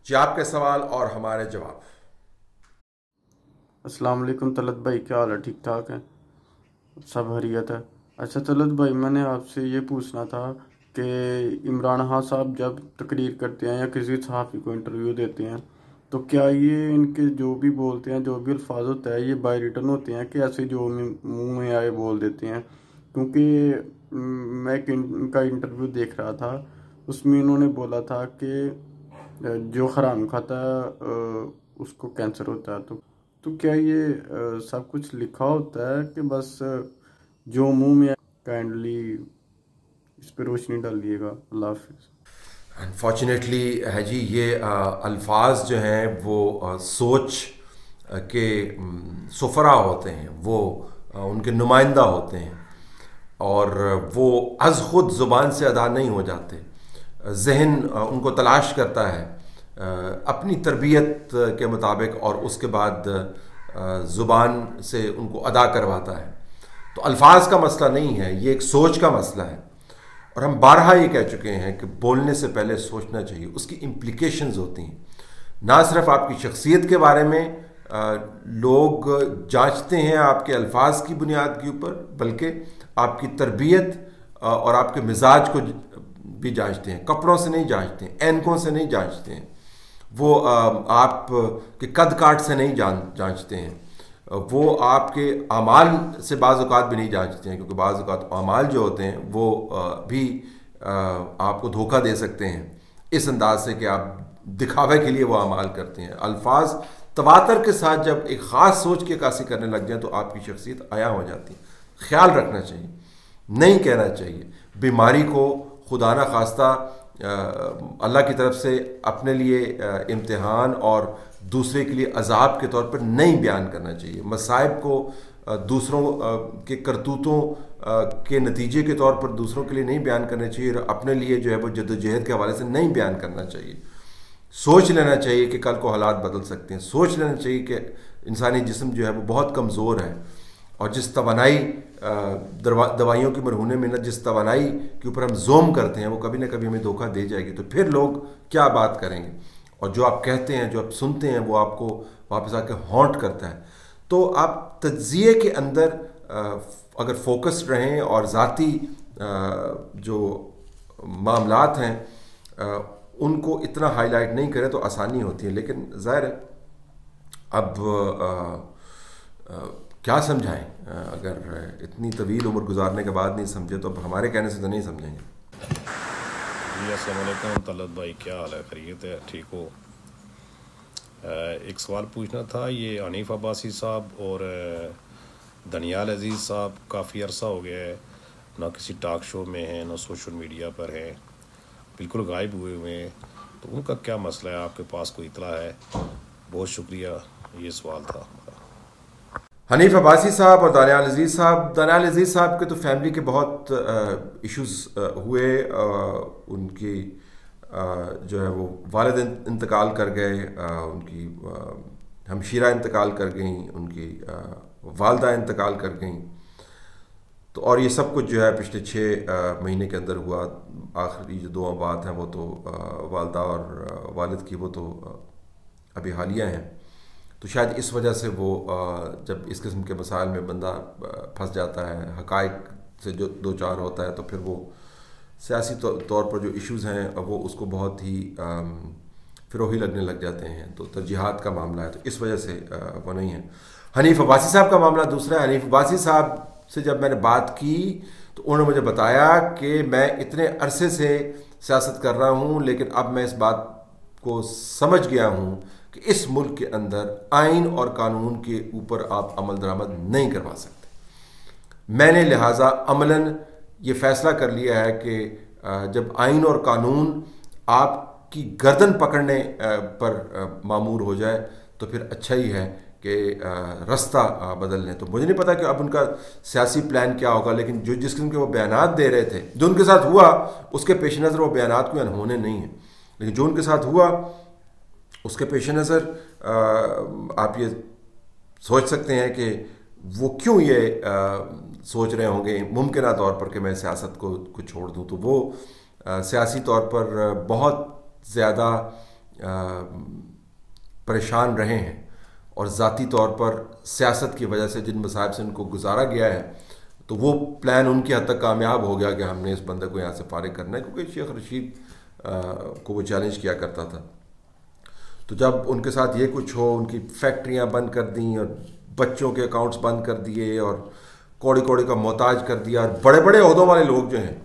جی آپ کے سوال اور ہمارے جواب۔ السلام علیکم طلعت بھائی، کیا حال ہے؟ ٹھیک ٹھاک ہے؟ سب خیریت ہے؟ اچھا طلعت بھائی، میں نے آپ سے یہ پوچھنا تھا کہ عمران خان صاحب جب تقریر کرتے ہیں یا کسی صحافی کو انٹرویو دیتے ہیں تو کیا یہ ان کے جو بھی بولتے ہیں، جو بھی الفاظ ہوتا ہے، یہ بائی ریٹن ہوتے ہیں کہ ایسے جو منہ میں آئے بول دیتے ہیں؟ کیونکہ میں ان کا انٹرویو دیکھ رہا تھا، اس میں انہوں نے بولا تھا کہ جو حرام کھاتا ہے اس کو کینسر ہوتا ہے۔ تو کیا یہ سب کچھ لکھا ہوتا ہے کہ بس جو منہ میں کائنڈلی اس پہ روشنی ڈالیے گا؟ اللہ حافظ۔ انفارچونیٹلی ہے جی، یہ الفاظ جو ہیں وہ سوچ کے سفرا ہوتے ہیں، وہ ان کے نمائندہ ہوتے ہیں اور وہ از خود زبان سے ادا نہیں ہو جاتے۔ ذہن ان کو تلاش کرتا ہے اپنی تربیت کے مطابق اور اس کے بعد زبان سے ان کو ادا کرواتا ہے۔ تو الفاظ کا مسئلہ نہیں ہے، یہ ایک سوچ کا مسئلہ ہے، اور ہم بارہا یہ کہہ چکے ہیں کہ بولنے سے پہلے سوچنا چاہیے، اس کی امپلیکیشنز ہوتی ہیں۔ نہ صرف آپ کی شخصیت کے بارے میں لوگ جانچتے ہیں آپ کے الفاظ کی بنیاد کے اوپر، بلکہ آپ کی تربیت اور آپ کے مزاج کو بھی جانچتے ہیں۔ کپڑوں سے نہیں جانچتے ہیں، اینکوں سے نہیں جانچتے ہیں، وہ آپ کے قد کاٹ سے نہیں جانچتے ہیں، وہ آپ کے اعمال سے بعض اوقات بھی نہیں جانچتے ہیں، کیونکہ بعض اوقات اعمال جو ہوتے ہیں وہ بھی آپ کو دھوکہ دے سکتے ہیں اس انداز سے کہ آپ دکھاوے کے لیے وہ اعمال کرتے ہیں۔ الفاظ تواتر کے ساتھ جب ایک خاص سوچ کی عکاسی کرنے لگ جائیں تو آپ کی شخصیت عیاں ہو جاتی ہے۔ خیال رکھنا چاہیے، نہیں کہنا چاہیے۔ بیماری کو خدا نہ خواستہ اللہ کی طرف سے اپنے لیے امتحان اور دوسرے کے لیے عذاب کے طور پر نہیں بیان کرنا چاہیے۔ مصائب کو دوسروں کے کرتوتوں کے نتیجے کے طور پر دوسروں کے لیے نہیں بیان کرنا چاہیے، اور اپنے لیے جو ہے وہ جد و جہد کے حوالے سے نہیں بیان کرنا چاہیے۔ سوچ لینا چاہیے کہ کل کو حالات بدل سکتے ہیں، سوچ لینا چاہیے کہ انسانی جسم جو ہے وہ بہت کمزور ہے، اور جس توانائی دوائیوں کی مرہون محنت، جس توانائی کے اوپر ہم زوم کرتے ہیں، وہ کبھی نہ کبھی ہمیں دھوکہ دے جائے گی۔ تو پھر لوگ کیا بات کریں گے، اور جو آپ کہتے ہیں، جو آپ سنتے ہیں، وہ آپ کو واپس آ کے ہانٹ کرتا ہے۔ تو آپ تجزیے کے اندر اگر فوکسڈ رہیں اور ذاتی جو معاملات ہیں ان کو اتنا ہائی لائٹ نہیں کریں تو آسانی ہوتی ہے، لیکن ظاہر ہے اب کیا سمجھائیں، اگر اتنی طویل عمر گزارنے کے بعد نہیں سمجھے تو اب ہمارے کہنے سے تو نہیں سمجھیں گے۔ جی السلام علیکم طلعت بھائی، کیا حال ہے؟ خیریت ہے؟ ٹھیک ہو؟ ایک سوال پوچھنا تھا، یہ حنیف عباسی صاحب اور دانیال عزیز صاحب کافی عرصہ ہو گیا ہے، نہ کسی ٹاک شو میں ہیں، نہ سوشل میڈیا پر ہیں، بالکل غائب ہوئے ہیں، تو ان کا کیا مسئلہ ہے؟ آپ کے پاس کوئی اطلاع ہے؟ بہت شکریہ، یہ سوال تھا ہمارا۔ حنیف عباسی صاحب اور دانیال عزیز صاحب کے تو فیملی کے بہت ایشوز ہوئے۔ ان کی جو ہے وہ والد انتقال کر گئے، ان کی ہمشیرہ انتقال کر گئیں، ان کی والدہ انتقال کر گئیں، تو اور یہ سب کچھ جو ہے پچھلے 6 مہینے کے اندر ہوا۔ آخری جو 2 بات ہیں وہ تو والدہ اور والد کی، وہ تو ابھی حالیہ ہیں، تو شاید اس وجہ سے وہ جب اس قسم کے مسائل میں بندہ پھنس جاتا ہے، حقائق سے جو دو چار ہوتا ہے، تو پھر وہ سیاسی طور پر جو ایشوز ہیں وہ اس کو بہت ہی فروغی لگنے لگ جاتے ہیں، تو ترجیحات کا معاملہ ہے، تو اس وجہ سے وہ نہیں ہے۔ حنیف عباسی صاحب کا معاملہ دوسرا ہے۔ حنیف عباسی صاحب سے جب میں نے بات کی تو انہوں نے مجھے بتایا کہ میں اتنے عرصے سے سیاست کر رہا ہوں، لیکن اب میں اس بات کو سمجھ گیا ہوں کہ اس ملک کے اندر آئین اور قانون کے اوپر آپ عمل درآمد نہیں کروا سکتے۔ میں نے لہٰذا عملاً یہ فیصلہ کر لیا ہے کہ جب آئین اور قانون آپ کی گردن پکڑنے پر معمور ہو جائے تو پھر اچھا ہی ہے کہ رستہ بدل لیں۔ تو مجھے نہیں پتا کہ اب ان کا سیاسی پلان کیا ہوگا، لیکن جس قسم کے وہ بیانات دے رہے تھے، جو ان کے ساتھ ہوا اس کے پیش نظر وہ بیانات کوئی انہونے نہیں ہیں، لیکن جو ان کے ساتھ ہوا اس کے پیش نظر آپ یہ سوچ سکتے ہیں کہ وہ کیوں یہ سوچ رہے ہوں گے ممکنہ طور پر کہ میں سیاست کو چھوڑ دوں۔ تو وہ سیاسی طور پر بہت زیادہ پریشان رہے ہیں اور ذاتی طور پر سیاست کی وجہ سے جن مصائب سے ان کو گزارا گیا ہے، تو وہ پلان ان کی حد تک کامیاب ہو گیا کہ ہم نے اس بندے کو یہاں سے فارغ کرنا ہے، کیونکہ شیخ رشید کو وہ چیلنج کیا کرتا تھا۔ تو جب ان کے ساتھ یہ کچھ ہو، ان کی فیکٹریاں بند کر دیں اور بچوں کے اکاؤنٹس بند کر دیے اور کوڑی کوڑی کا محتاج کر دیا، اور بڑے بڑے عہدوں والے لوگ جو ہیں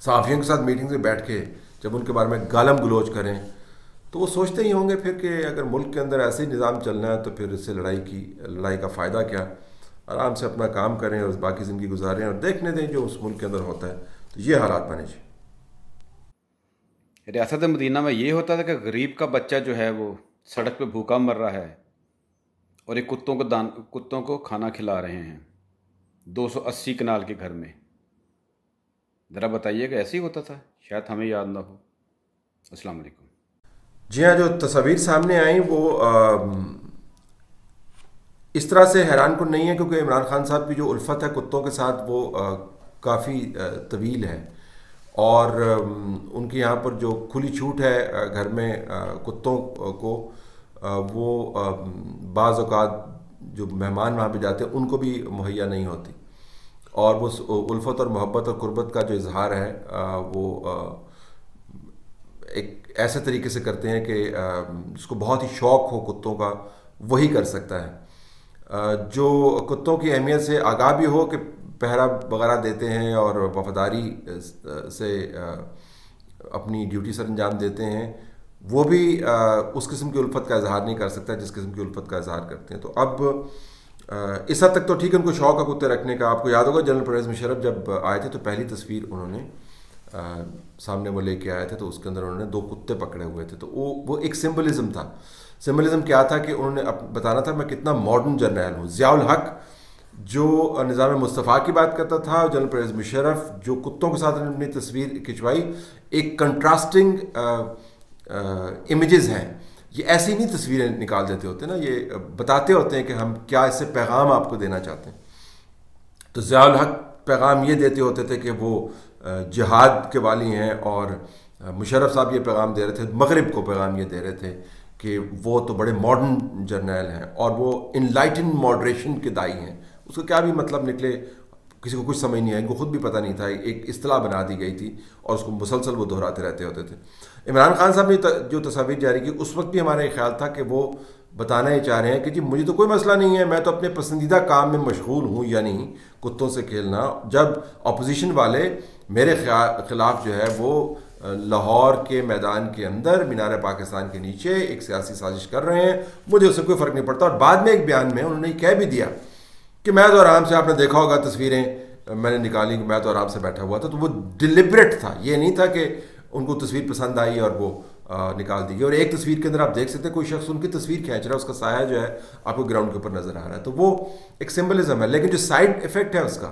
صحافیوں کے ساتھ میٹنگ میں بیٹھ کے جب ان کے بارے میں گالم گلوچ کریں، تو وہ سوچتے ہی ہوں گے پھر کہ اگر ملک کے اندر ایسے ہی نظام چلنا ہے تو پھر اس سے لڑائی کا فائدہ کیا، آرام سے اپنا کام کریں اور باقی زندگی گزاریں اور دیکھنے دیں جو اس ملک کے اندر ہوتا ہے۔ تو یہ حالات بنے جی۔ ریاست مدینہ میں یہ ہوتا تھا کہ غریب کا بچہ جو ہے وہ سڑک پہ بھوکا مر رہا ہے اور ایک کتوں کو کھانا کھلا رہے ہیں 280 کنال کے گھر میں۔ ذرا بتائیے کہ ایسے ہی ہوتا تھا؟ شاید ہمیں یاد نہ ہو۔ السلام علیکم۔ جی ہاں، جو تصاویر سامنے آئیں وہ اس طرح سے حیران کن نہیں ہے، کیونکہ عمران خان صاحب کی جو الفت ہے کتوں کے ساتھ وہ کافی طویل ہے، اور ان کے یہاں پر جو کھلی چھوٹ ہے گھر میں کتوں کو، وہ بعض اوقات جو مہمان وہاں پہ جاتے ہیں ان کو بھی مہیا نہیں ہوتی، اور وہ الفت اور محبت اور قربت کا جو اظہار ہے وہ ایک ایسے طریقے سے کرتے ہیں کہ جس کو بہت ہی شوق ہو کتوں کا وہی کر سکتا ہے۔ جو کتوں کی اہمیت سے آگاہ بھی ہو کہ پہرا وغیرہ دیتے ہیں اور وفاداری سے اپنی ڈیوٹی سر انجام دیتے ہیں، وہ بھی اس قسم کی الفت کا اظہار نہیں کر سکتا جس قسم کی الفت کا اظہار کرتے ہیں۔ تو اب اس حد تک تو ٹھیک ہے، ان کو شوق ہے کتے رکھنے کا۔ آپ کو یاد ہوگا جنرل پرویز مشرف جب آئے تھے تو پہلی تصویر انہوں نے سامنے وہ لے کے آئے تھے، تو اس کے اندر انہوں نے 2 کتے پکڑے ہوئے تھے، تو وہ ایک سمبلزم تھا۔ سمبلزم کیا تھا کہ انہوں نے بتانا تھا میں کتنا ماڈرن جرنیل ہوں۔ ضیاء الحق جو نظام مصطفیٰ کی بات کرتا تھا، اور جنرل پرویز مشرف جو کتوں کے ساتھ اپنی تصویر کھنچوائی، ایک کنٹراسٹنگ امیجز ہیں۔ یہ ایسی نہیں تصویریں نکال دیتے ہوتے نا، یہ بتاتے ہوتے ہیں کہ ہم کیا اس سے پیغام آپ کو دینا چاہتے ہیں۔ تو ضیاء الحق پیغام یہ دیتے ہوتے تھے کہ وہ جہاد کے والی ہیں، اور مشرف صاحب یہ پیغام دے رہے تھے، مغرب کو پیغام یہ دے رہے تھے کہ وہ تو بڑے ماڈرن جرنیل ہیں اور وہ انلائٹن ماڈریشن کے دائی ہیں۔ اس کا کیا بھی مطلب نکلے کسی کو کچھ سمجھ نہیں آیا، ان کو خود بھی پتہ نہیں تھا، ایک اصطلاح بنا دی گئی تھی اور اس کو مسلسل وہ دہراتے رہتے ہوتے تھے۔ عمران خان صاحب نے جو تصاویر جاری کی اس وقت بھی ہمارا یہ خیال تھا کہ وہ بتانا ہی چاہ رہے ہیں کہ جی مجھے تو کوئی مسئلہ نہیں ہے، میں تو اپنے پسندیدہ کام میں مشغول ہوں، یعنی کتوں سے کھیلنا۔ جب اپوزیشن والے میرے خلاف جو ہے وہ لاہور کے میدان کے اندر مینار پاکستان کے نیچے ایک سیاسی سازش کر رہے ہیں، مجھے اس سے کوئی فرق نہیں پڑتا۔ اور بعد میں ایک بیان میں انہوں نے کہہ بھی دیا کہ میں تو آرام سے، آپ نے دیکھا ہوگا تصویریں میں نے نکالی کہ میں تو آرام سے بیٹھا ہوا تھا۔ تو وہ ڈیلیبریٹ تھا، یہ نہیں تھا کہ ان کو تصویر پسند آئی اور وہ نکال دی گئی۔ اور ایک تصویر کے اندر آپ دیکھ سکتے ہیں کوئی شخص ان کی تصویر کھینچ رہا ہے، اس کا سایہ جو ہے آپ کو گراؤنڈ کے اوپر نظر آ رہا ہے، تو وہ ایک سمبلزم ہے۔ لیکن جو سائڈ افیکٹ ہے اس کا،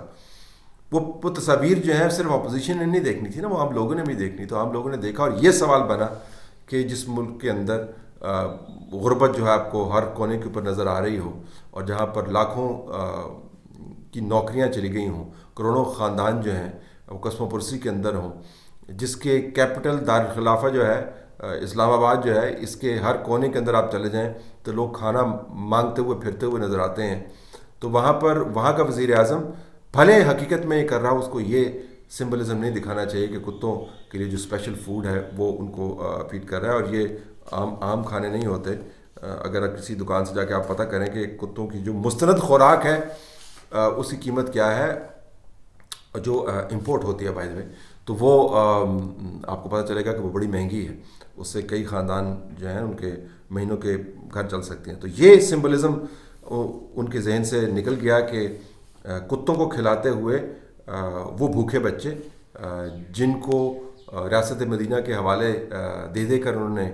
وہ تصاویر جو ہیں صرف اپوزیشن نے نہیں دیکھنی تھی نا، وہ عام لوگوں نے بھی دیکھنی۔ تو عام لوگوں نے دیکھا اور یہ سوال بنا کہ جس ملک کے اندر غربت جو ہے آپ کو ہر کونے کے اوپر نظر آ رہی ہو، اور جہاں پر لاکھوں کی نوکریاں چلی گئی ہوں، کروڑوں خاندان جو ہیں وہ قسم و پرسی کے اندر ہوں، جس کے کیپٹل دارالخلافہ جو ہے اسلام آباد جو ہے، اس کے ہر کونے کے اندر آپ چلے جائیں تو لوگ کھانا مانگتے ہوئے پھرتے ہوئے نظر آتے ہیں۔ تو وہاں پر وہاں کا وزیر اعظم بھلے حقیقت میں یہ کر رہا ہو، اس کو یہ سمبلزم نہیں دکھانا چاہیے کہ کتوں کے لیے جو اسپیشل فوڈ ہے وہ ان کو فیڈ کر رہا ہے، اور یہ عام کھانے نہیں ہوتے۔ اگر کسی دکان سے جا کے آپ پتہ کریں کہ کتوں کی جو مستند خوراک ہے اس کی قیمت کیا ہے جو امپورٹ ہوتی ہے بائی دا وے، تو وہ آپ کو پتہ چلے گا کہ وہ بڑی مہنگی ہے، اس سے کئی خاندان جو ہیں ان کے مہینوں کے گھر چل سکتے ہیں۔ تو یہ سمبلزم ان کے ذہن سے نکل گیا کہ کتوں کو کھلاتے ہوئے وہ بھوکے بچے جن کو ریاست مدینہ کے حوالے دے دے کر انہوں نے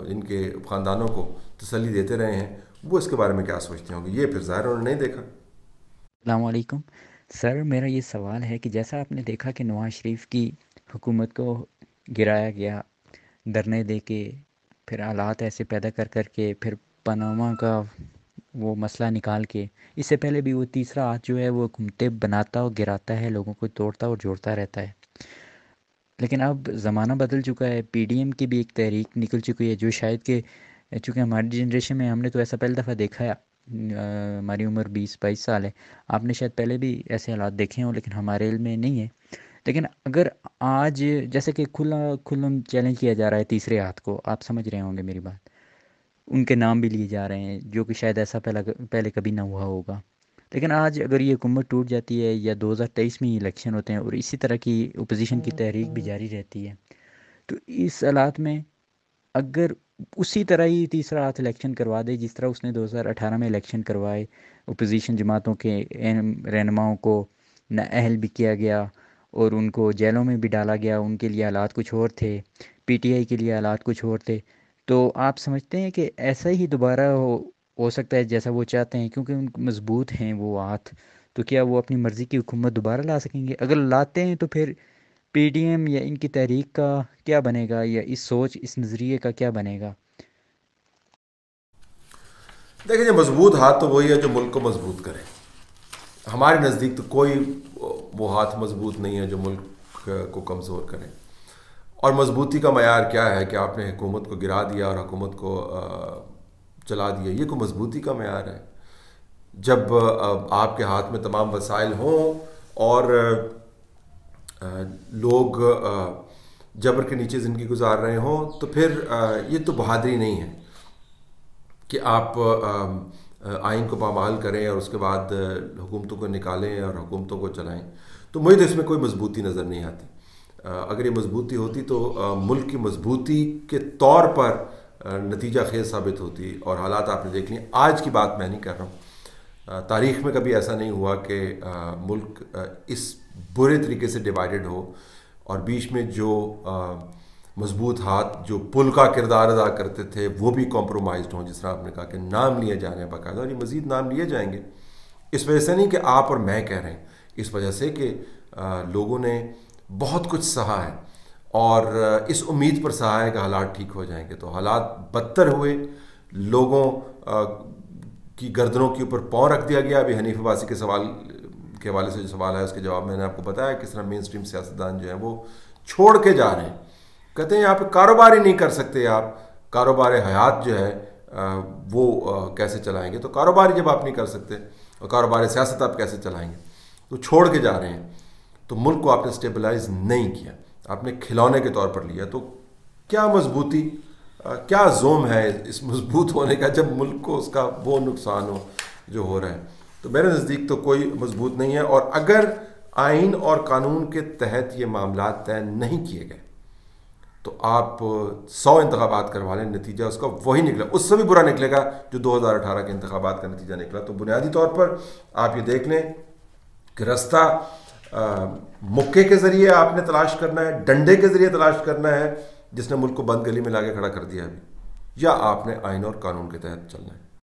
ان کے خاندانوں کو تسلی دیتے رہے ہیں، وہ اس کے بارے میں کیا سوچتے ہوں گے؟ یہ پھر ظاہر انہوں نے نہیں دیکھا۔ السلام علیکم سر، میرا یہ سوال ہے کہ جیسا آپ نے دیکھا کہ نواز شریف کی حکومت کو گرایا گیا دھرنے دے کے، پھر حالات ایسے پیدا کر کے، پھر پاناما کا وہ مسئلہ نکال کے، اس سے پہلے بھی وہ تیسرا ہاتھ جو ہے وہ حکومتیں بناتا اور گراتا ہے، لوگوں کو توڑتا اور جوڑتا رہتا ہے۔ لیکن اب زمانہ بدل چکا ہے، پی ڈی ایم کی بھی ایک تحریک نکل چکی ہے جو شاید کہ چونکہ ہماری جنریشن میں ہم نے تو ایسا پہلی دفعہ دیکھا ہے، ہماری عمر 20-22 سال ہے، آپ نے شاید پہلے بھی ایسے حالات دیکھے ہوں لیکن ہمارے علم میں نہیں ہے۔ لیکن اگر آج جیسے کہ کھلم چیلنج کیا جا رہا ہے تیسرے ہاتھ کو، آپ سمجھ رہے ہوں گے میری بات، ان کے نام بھی لیے جا رہے ہیں جو کہ شاید ایسا پہلے کبھی نہ ہوا ہوگا۔ لیکن آج اگر یہ حکومت ٹوٹ جاتی ہے یا 2023 میں الیکشن ہوتے ہیں اور اسی طرح کی اپوزیشن کی تحریک بھی جاری رہتی ہے، تو اس حالات میں اگر اسی طرح ہی تیسرا ہاتھ الیکشن کروا دے جس طرح اس نے 2018 میں الیکشن کروائے، اپوزیشن جماعتوں کے اہم رہنماؤں کو نااہل بھی کیا گیا اور ان کو جیلوں میں بھی ڈالا گیا، ان کے لیے حالات کچھ اور تھے، پی ٹی آئی کے لیے حالات کچھ اور تھے، تو آپ سمجھتے ہیں کہ ایسا ہی دوبارہ ہو سکتا ہے جیسا وہ چاہتے ہیں کیونکہ ان کو مضبوط ہیں وہ ہاتھ، تو کیا وہ اپنی مرضی کی حکومت دوبارہ لا سکیں گے؟ اگر لاتے ہیں تو پھر پی ڈی ایم یا ان کی تحریک کا کیا بنے گا، یا اس سوچ اس نظریے کا کیا بنے گا؟ دیکھیں جی، مضبوط ہاتھ تو وہی ہے جو ملک کو مضبوط کرے۔ ہمارے نزدیک تو کوئی وہ ہاتھ مضبوط نہیں ہے جو ملک کو کمزور کرے۔ اور مضبوطی کا معیار کیا ہے کہ آپ نے حکومت کو گرا دیا اور حکومت کو چلا دیا، یہ کوئی مضبوطی کا معیار ہے؟ جب آپ کے ہاتھ میں تمام وسائل ہوں اور لوگ جبر کے نیچے زندگی گزار رہے ہوں، تو پھر یہ تو بہادری نہیں ہے کہ آپ آئین کو پامال کریں اور اس کے بعد حکومتوں کو نکالیں اور حکومتوں کو چلائیں۔ تو مجھے تو اس میں کوئی مضبوطی نظر نہیں آتی۔ اگر یہ مضبوطی ہوتی تو ملک کی مضبوطی کے طور پر نتیجہ خیز ثابت ہوتی، اور حالات آپ نے دیکھ لیں۔ آج کی بات میں نہیں کر رہا ہوں، تاریخ میں کبھی ایسا نہیں ہوا کہ ملک اس برے طریقے سے ڈیوائیڈڈ ہو اور بیچ میں جو مضبوط ہاتھ جو پل کا کردار ادا کرتے تھے وہ بھی کمپرومائزڈ ہوں۔ جس طرح آپ نے کہا کہ نام لیے جا رہے ہیں باقاعدہ، اور یہ مزید نام لیے جائیں گے۔ اس وجہ سے نہیں کہ آپ اور میں کہہ رہے ہیں، اس وجہ سے کہ لوگوں نے بہت کچھ سہا ہے اور اس امید پر سہا ہے کہ حالات ٹھیک ہو جائیں گے، تو حالات بدتر ہوئے۔ لوگوں کی گردنوں کے اوپر پاؤں رکھ دیا گیا۔ ابھی حنیف عباسی کے سوال کے حوالے سے جو سوال ہے اس کے جواب میں نے آپ کو بتایا کس طرح مین سٹریم سیاستدان جو ہیں وہ چھوڑ کے جا رہے ہیں، کہتے ہیں یہاں پہ کاروبار ہی نہیں کر سکتے آپ، کاروبار حیات جو ہے وہ کیسے چلائیں گے؟ تو کاروبار جب آپ نہیں کر سکتے اور کاروبار سیاست آپ کیسے چلائیں گے؟ تو چھوڑ کے جا رہے ہیں۔ تو ملک کو آپ نے اسٹیبلائز نہیں کیا، آپ نے کھلونے کے طور پر لیا۔ تو کیا مضبوطی، کیا زوم ہے اس مضبوط ہونے کا جب ملک کو اس کا وہ نقصان ہو جو ہو رہا ہے؟ تو میرے نزدیک تو کوئی مضبوط نہیں ہے۔ اور اگر آئین اور قانون کے تحت یہ معاملات طے نہیں کیے گئے تو آپ 100 انتخابات کروا لیں، نتیجہ اس کا وہی نکلا، اس سے بھی برا نکلے گا جو 2018 کے انتخابات کا نتیجہ نکلا۔ تو بنیادی طور پر آپ یہ دیکھ لیں کہ رستہ مکے کے ذریعے آپ نے تلاش کرنا ہے، ڈنڈے کے ذریعے تلاش کرنا ہے جس نے ملک کو بند گلی میں لا کے کھڑا کر دیا ابھی، یا آپ نے آئین اور قانون کے تحت چلنا ہے۔